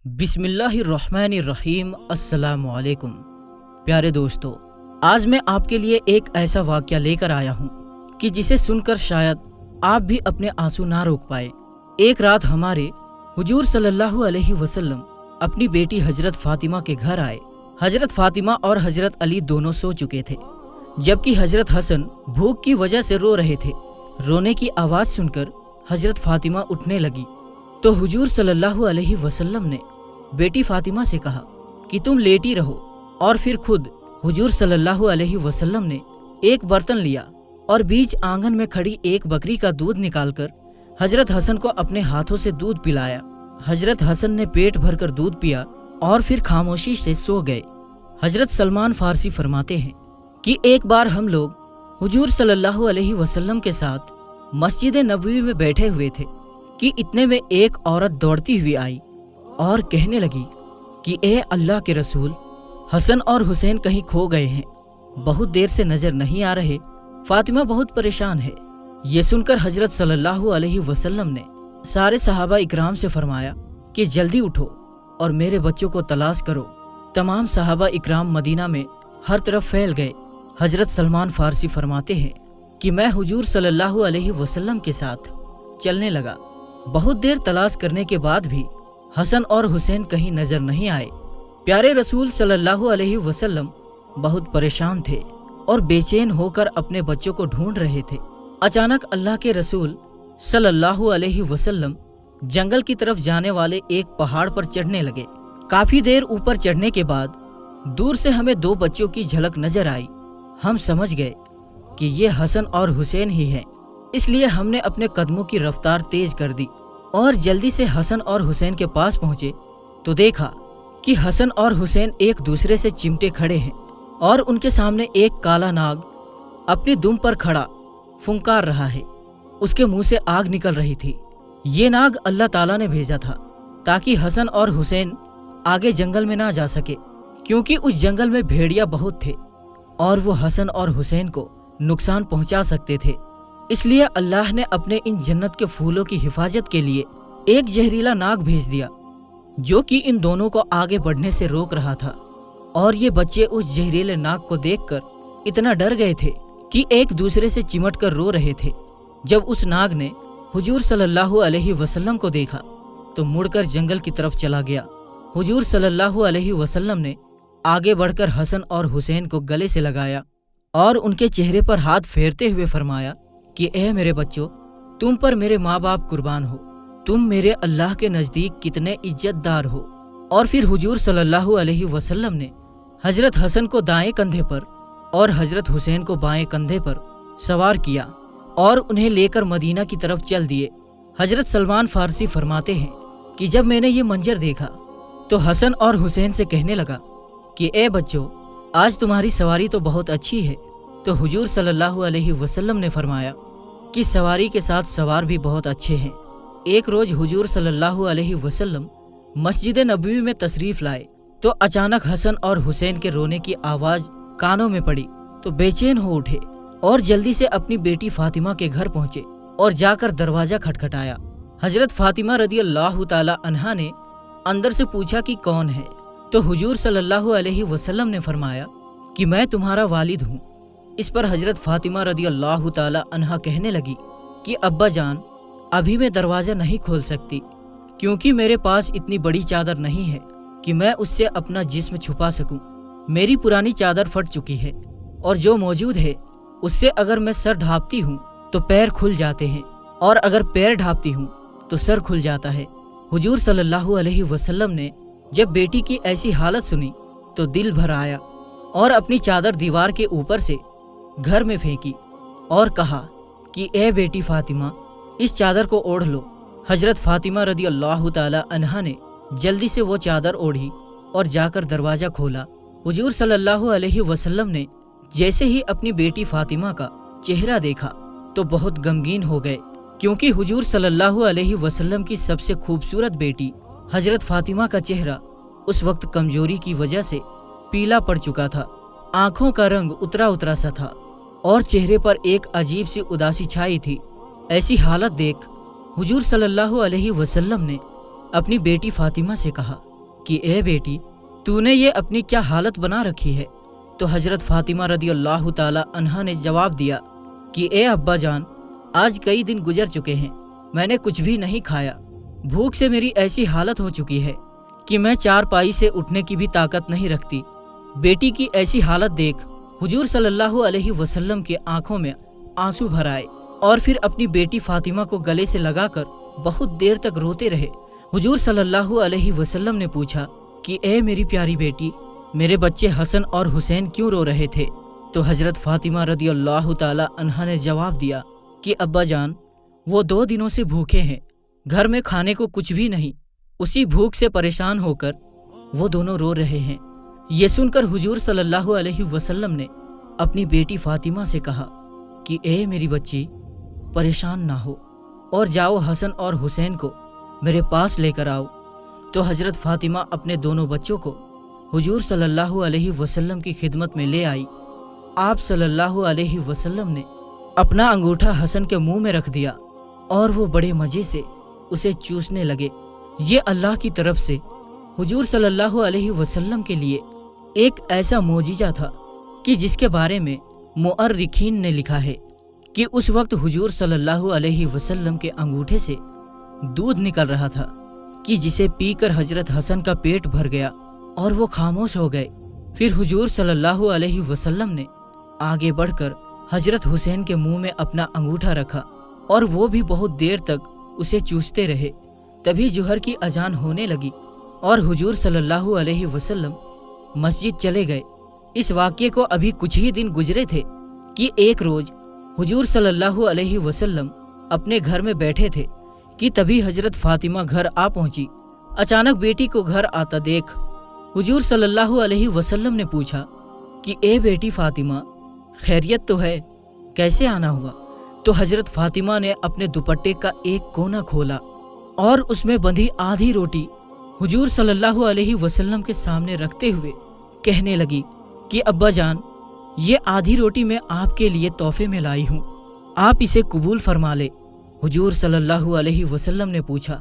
بسم اللہ الرحمن الرحیم۔ السلام علیکم پیارے دوستو، آج میں آپ کے لیے ایک ایسا واقعہ لے کر آیا ہوں کہ جسے سن کر شاید آپ بھی اپنے آنسو نہ روک پائے۔ ایک رات ہمارے حضور صلی اللہ علیہ وسلم اپنی بیٹی حضرت فاطمہ کے گھر آئے۔ حضرت فاطمہ اور حضرت علی دونوں سو چکے تھے، جبکہ حضرت حسن بھوک کی وجہ سے رو رہے تھے۔ رونے کی آواز سن کر حضرت فاطمہ اٹھنے لگی تو حضور صلی اللہ علیہ وسلم نے بیٹی فاطمہ سے کہا کہ تم لیٹی رہو، اور پھر خود حضور صلی اللہ علیہ وسلم نے ایک برتن لیا اور بیچ آنگن میں کھڑی ایک بکری کا دودھ نکال کر حضرت حسن کو اپنے ہاتھوں سے دودھ پلایا۔ حضرت حسن نے پیٹ بھر کر دودھ پیا اور پھر خاموشی سے سو گئے۔ حضرت سلمان فارسی فرماتے ہیں کہ ایک بار ہم لوگ حضور صلی اللہ علیہ وسلم کے ساتھ مسجد نبوی میں بیٹھے ہوئے تھے کہ اتنے میں ایک عورت دوڑتی ہوئی آئی اور کہنے لگی کہ اے اللہ کے رسول، حسن اور حسین کہیں کھو گئے ہیں، بہت دیر سے نظر نہیں آ رہے، فاطمہ بہت پریشان ہے۔ یہ سن کر حضرت صلی اللہ علیہ وسلم نے سارے صحابہ اکرام سے فرمایا کہ جلدی اٹھو اور میرے بچوں کو تلاش کرو۔ تمام صحابہ اکرام مدینہ میں ہر طرف پھیل گئے۔ حضرت سلمان فارسی فرماتے ہیں کہ میں حضور صلی اللہ علیہ وسلم کے ساتھ چلنے لگا۔ بہت دیر تلاش کرنے کے بعد بھی حسن اور حسین کہیں نظر نہیں آئے۔ پیارے رسول صلی اللہ علیہ وسلم بہت پریشان تھے اور بے چین ہو کر اپنے بچوں کو ڈھونڈ رہے تھے۔ اچانک اللہ کے رسول صلی اللہ علیہ وسلم جنگل کی طرف جانے والے ایک پہاڑ پر چڑھنے لگے۔ کافی دیر اوپر چڑھنے کے بعد دور سے ہمیں دو بچوں کی جھلک نظر آئی۔ ہم سمجھ گئے کہ یہ حسن اور حسین ہی ہیں، اس لیے ہم نے اپنے قدموں کی رفتار تیز کر دی اور جلدی سے حسن اور حسین کے پاس پہنچے تو دیکھا کہ حسن اور حسین ایک دوسرے سے چمٹے کھڑے ہیں اور ان کے سامنے ایک کالا ناگ اپنی دم پر کھڑا پھنکار رہا ہے۔ اس کے منہ سے آگ نکل رہی تھی۔ یہ ناگ اللہ تعالیٰ نے بھیجا تھا تاکہ حسن اور حسین آگے جنگل میں نہ جا سکے، کیونکہ اس جنگل میں بھیڑیا بہت تھے اور وہ حسن اور حسین کو نقصان پہنچا سکتے تھے۔ اس لیے اللہ نے اپنے ان جنت کے پھولوں کی حفاظت کے لیے ایک زہریلا ناگ بھیج دیا جو کہ ان دونوں کو آگے بڑھنے سے روک رہا تھا، اور یہ بچے اس زہریلے ناگ کو دیکھ کر اتنا ڈر گئے تھے کہ ایک دوسرے سے چمٹ کر رو رہے تھے۔ جب اس ناگ نے حضور صلی اللہ علیہ وسلم کو دیکھا تو مڑ کر جنگل کی طرف چلا گیا۔ حضور صلی اللہ علیہ وسلم نے آگے بڑھ کر حسن اور حسین کو گلے سے لگایا اور ان کے چہرے پر ہاتھ پھیرتے ہوئے فرمایا کہ اے میرے بچوں، تم پر میرے ماں باپ قربان ہو، تم میرے اللہ کے نزدیک کتنے عزت دار ہو۔ اور پھر حضور صلی اللہ علیہ وسلم نے حضرت حسن کو دائیں کندھے پر اور حضرت حسین کو بائیں کندھے پر سوار کیا اور انہیں لے کر مدینہ کی طرف چل دیے۔ حضرت سلمان فارسی فرماتے ہیں کہ جب میں نے یہ منظر دیکھا تو حسن اور حسین سے کہنے لگا کہ اے بچوں، آج تمہاری سواری تو بہت اچھی ہے۔ تو حضور صلی اللہ علیہ وسلم نے فرمایا کہ سواری کے ساتھ سوار بھی بہت اچھے ہیں۔ ایک روز حضور صلی اللہ علیہ وسلم مسجد نبوی میں تشریف لائے تو اچانک حسن اور حسین کے رونے کی آواز کانوں میں پڑی تو بے چین ہو اٹھے اور جلدی سے اپنی بیٹی فاطمہ کے گھر پہنچے اور جا کر دروازہ کھٹکھٹایا۔ حضرت فاطمہ رضی اللہ تعالی عنہا نے اندر سے پوچھا کہ کون ہے؟ تو حضور صلی اللہ علیہ وسلم نے فرمایا کہ میں تمہارا والد ہوں۔ اس پر حضرت فاطمہ رضی اللہ تعالی عنہا کہنے لگی کہ ابا جان، ابھی میں دروازہ نہیں کھول سکتی، کیونکہ میرے پاس اتنی بڑی چادر نہیں ہے کہ میں اس سے اپنا جسم چھپا سکوں۔ میری پرانی چادر پھٹ چکی ہے اور جو موجود ہے اس سے اگر میں سر ڈھانپتی ہوں تو پیر کھل جاتے ہیں، اور اگر پیر ڈھانپتی ہوں تو سر کھل جاتا ہے۔ حضور صلی اللہ علیہ وسلم نے جب بیٹی کی ایسی حالت سنی تو دل بھر آیا اور اپنی چادر دیوار کے اوپر سے گھر میں پھینکی اور کہا کہ اے بیٹی فاطمہ، اس چادر کو اوڑھ لو۔ حضرت فاطمہ رضی اللہ تعالی عنہا نے جلدی سے وہ چادر اوڑھی اور جا کر دروازہ کھولا۔ حضور صلی اللہ علیہ وسلم نے جیسے ہی اپنی بیٹی فاطمہ کا چہرہ دیکھا تو بہت غمگین ہو گئے، کیونکہ حضور صلی اللہ علیہ وسلم کی سب سے خوبصورت بیٹی حضرت فاطمہ کا چہرہ اس وقت کمزوری کی وجہ سے پیلا پڑ چکا تھا، آنکھوں کا رنگ اترا اترا سا تھا اور چہرے پر ایک عجیب سی اداسی چھائی تھی۔ ایسی حالت دیکھ حضور صلی اللہ علیہ وسلم نے اپنی بیٹی فاطمہ سے کہا کہ اے بیٹی तूने ये अपनी क्या हालत बना रखी है। तो हजरत फातिमा रदी अल्लाह ताला अन्हा ने जवाब दिया कि ए अब्बा जान, आज कई दिन गुजर चुके हैं, मैंने कुछ भी नहीं खाया। भूख से मेरी ऐसी हालत हो चुकी है कि मैं चारपाई से उठने की भी ताकत नहीं रखती। बेटी की ऐसी हालत देख हुजूर सल्लल्लाहु अलैहि वसल्लम की आंखों में आंसू भर आए और फिर अपनी बेटी फातिमा को गले से लगाकर बहुत देर तक रोते रहे। हुजूर सल्लल्लाहु अलैहि वसल्लम ने पूछा कि ए मेरी प्यारी बेटी, मेरे बच्चे हसन और हुसैन क्यों रो रहे थे। तो हजरत फातिमा रदी अल्लाह ताला अन्हा ने जवाब दिया कि अब्बा जान, वो 2 दिनों से भूखे हैं, घर में खाने को कुछ भी नहीं, उसी भूख से परेशान होकर वो दोनों रो रहे हैं। ये सुनकर हुजूर सल्लल्लाहु अलैहि वसल्लम ने अपनी बेटी फातिमा से कहा कि ए मेरी बच्ची, परेशान ना हो और जाओ हसन और हुसैन को मेरे पास लेकर आओ। तो हजरत फातिमा अपने दोनों बच्चों को हुजूर सल्लल्लाहु अलैहि वसल्लम की खिदमत में ले आई। आप सल्लल्लाहु अलैहि वसल्लम ने अपना अंगूठा हसन के मुंह में रख दिया और वो बड़े मजे से उसे चूसने लगे। ये अल्लाह की तरफ से हुजूर सल्लल्लाहु अलैहि वसल्लम के लिए एक ऐसा मोजिजा था कि जिसके बारे में मुअर्रिखीन ने लिखा है कि उस वक्त हुजूर सल्लल्लाहु अलैहि वसल्लम के अंगूठे से दूध निकल रहा था कि जिसे पीकर हजरत हसन का पेट भर गया और वो खामोश हो गए। फिर हुजूर सल्लल्लाहु अलैहि वसल्लम ने आगे बढ़कर हजरत हुसैन के मुंह में अपना अंगूठा रखा और वो भी बहुत देर तक उसे चूसते रहे। तभी जुहर की अजान होने लगी और हुजूर सल्लल्लाहु अलैहि वसल्लम मस्जिद चले गए। इस वाक़ये को अभी कुछ ही दिन गुजरे थे कि एक रोज हुजूर सल्लल्लाहु अलैहि वसल्लम अपने घर में बैठे थे कि तभी हजरत फातिमा घर आ पहुंची। अचानक बेटी को घर आता देख हुजूर सल्लल्लाहु अलैहि वसल्लम ने पूछा कि ए बेटी फातिमा, खैरियत तो है, कैसे आना हुआ। तो हजरत फातिमा ने अपने दुपट्टे का एक कोना खोला और उसमें बंधी आधी रोटी हुजूर सल्लल्लाहु अलैहि वसल्लम के सामने रखते हुए कहने लगी कि अब्बा जान, ये आधी रोटी मैं आपके लिए तोहफे में लाई हूँ, आप इसे कबूल फरमा ले। हुजूर सल्लल्लाहु अलैहि वसल्लम ने पूछा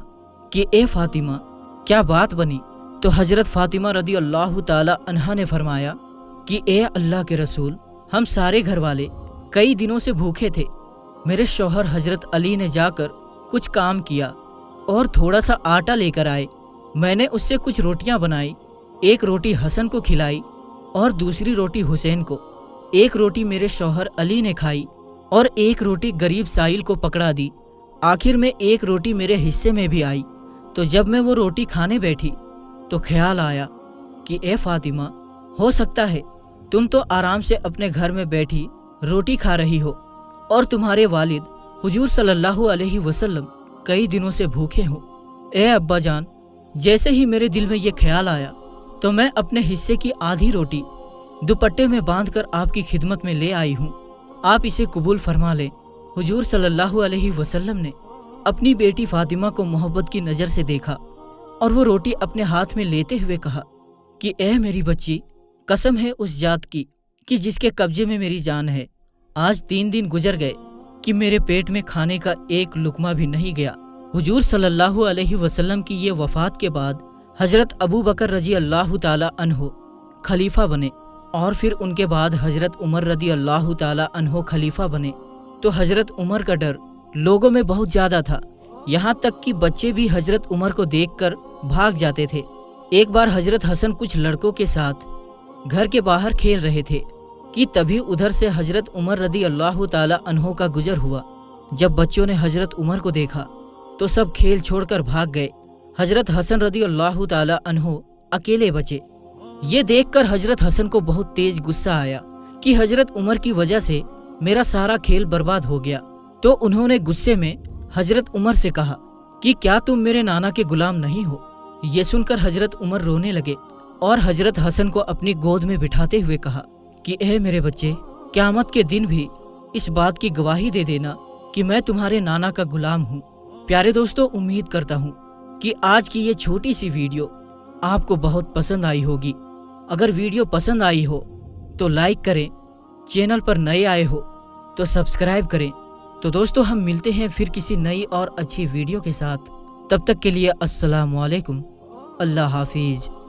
कि ए फातिमा, क्या बात बनी। तो हजरत फातिमा रदी अल्लाह ताला अन्हा ने फरमाया कि ए अल्लाह के रसूल, हम सारे घर वाले कई दिनों से भूखे थे। मेरे शौहर हजरत अली ने जाकर कुछ काम किया और थोड़ा सा आटा लेकर आए। मैंने उससे कुछ रोटियां बनाई, एक रोटी हसन को खिलाई और दूसरी रोटी हुसैन को। एक रोटी मेरे शौहर अली ने खाई और एक रोटी गरीब साइल को पकड़ा दी। आखिर में एक रोटी मेरे हिस्से में भी आई। तो जब मैं वो रोटी खाने बैठी तो ख्याल आया कि ए फातिमा, हो सकता है तुम तो आराम से अपने घर में बैठी रोटी खा रही हो और तुम्हारे वालिद हुजूर सल्लल्लाहु अलैहि वसल्लम कई दिनों से भूखे हो। ए अब्बा जान, जैसे ही मेरे दिल में ये ख्याल आया तो मैं अपने हिस्से की आधी रोटी दुपट्टे में बांधकर आपकी खिदमत में ले आई हूँ, आप इसे कबूल फरमा लें। हुजूर सल्लल्लाहु अलैहि वसल्लम ने अपनी बेटी फातिमा को मोहब्बत की नज़र से देखा और वो रोटी अपने हाथ में लेते हुए कहा कि ए मेरी बच्ची, कसम है उस जात की कि जिसके कब्जे में मेरी जान है, आज 3 दिन गुजर गए कि मेरे पेट में खाने का एक लुकमा भी नहीं गया। हुजूर सल्लल्लाहु अलैहि वसल्लम की ये वफ़ात के बाद हजरत अबू बकर रजी अल्लाह ताला अन्हो खलीफा बने और फिर उनके बाद हजरत उमर रदी अल्लाह ताला अन्हो खलीफा बने। तो हजरत उमर का डर लोगों में बहुत ज़्यादा था, यहाँ तक कि बच्चे भी हजरत उमर को देखकर भाग जाते थे। एक बार हजरत हसन कुछ लड़कों के साथ घर के बाहर खेल रहे थे कि तभी उधर से हजरत उमर रदी अल्लाह ताला अन्हो का गुजर हुआ। जब बच्चों ने हजरत उमर को देखा तो सब खेल छोड़कर भाग गए। हजरत हसन रदी अल्लाह ताला अन्हो अकेले बचे। ये देखकर हजरत हसन को बहुत तेज गुस्सा आया कि हजरत उमर की वजह से मेरा सारा खेल बर्बाद हो गया। तो उन्होंने गुस्से में हजरत उमर से कहा कि क्या तुम मेरे नाना के गुलाम नहीं हो। ये सुनकर हजरत उमर रोने लगे और हजरत हसन को अपनी गोद में बिठाते हुए कहा कि ए मेरे बच्चे, क़यामत के दिन भी इस बात की गवाही दे देना कि मैं तुम्हारे नाना का गुलाम हूँ। प्यारे दोस्तों, उम्मीद करता हूँ कि आज की ये छोटी सी वीडियो आपको बहुत पसंद आई होगी। अगर वीडियो पसंद आई हो तो लाइक करें, चैनल पर नए आए हो तो सब्सक्राइब करें। तो दोस्तों, हम मिलते हैं फिर किसी नई और अच्छी वीडियो के साथ। तब तक के लिए अस्सलामु अलैकुम। اللہ حافظ۔